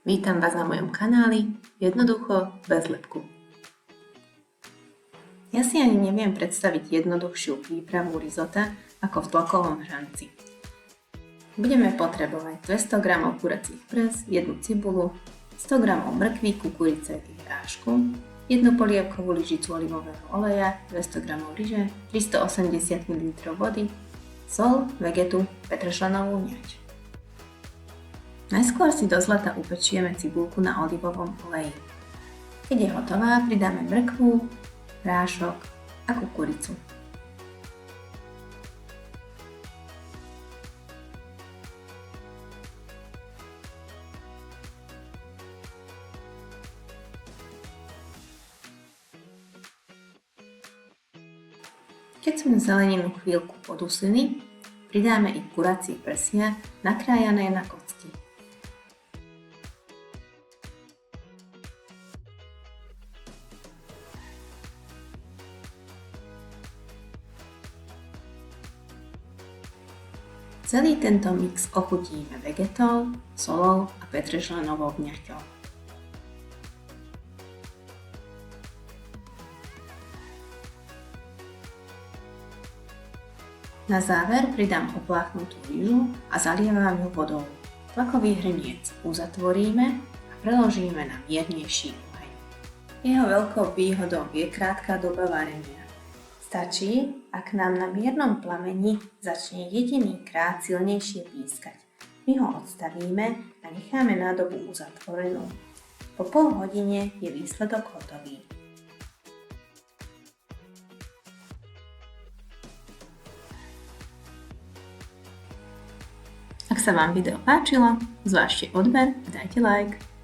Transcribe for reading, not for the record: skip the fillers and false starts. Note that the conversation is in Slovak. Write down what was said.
Vítam vás na mojom kanáli Jednoducho bez lepku. Ja si ani neviem predstaviť jednoduchšiu prípravu risota ako v tlakovom hrnci. Budeme potrebovať 200 g kuracích prés, 1 cibulu, 100 g mrkví, kukurice i hrášku, 1 polievkovú lyžicu olivového oleja, 200 g ryže, 380 ml vody, soľ, vegetu, petršlenovú vňať. Najskôr si do zlata upečieme cibulku na olivovom oleji. Keď je hotová, pridáme mrkvu, hrášok a kukuricu. Keď sme zeleninu chvíľku poduslili, pridáme i kuracie prsia nakrájané na kocky. Celý tento mix ochutíme vegetou, soľou a petršlenovou vňaťou. Na záver pridám opláchnutú ryžu a zalievam ju vodou. Tlakový hrniec uzatvoríme a preložíme na miernejší oheň. Jeho veľkou výhodou je krátka doba varenia. Stačí, ak nám na miernom plameni začne jediný krát silnejšie pískať. My ho odstavíme a necháme nádobu uzatvorenú. Po pol hodine je výsledok hotový. Ak sa vám video páčilo, zvážte odber a dajte like.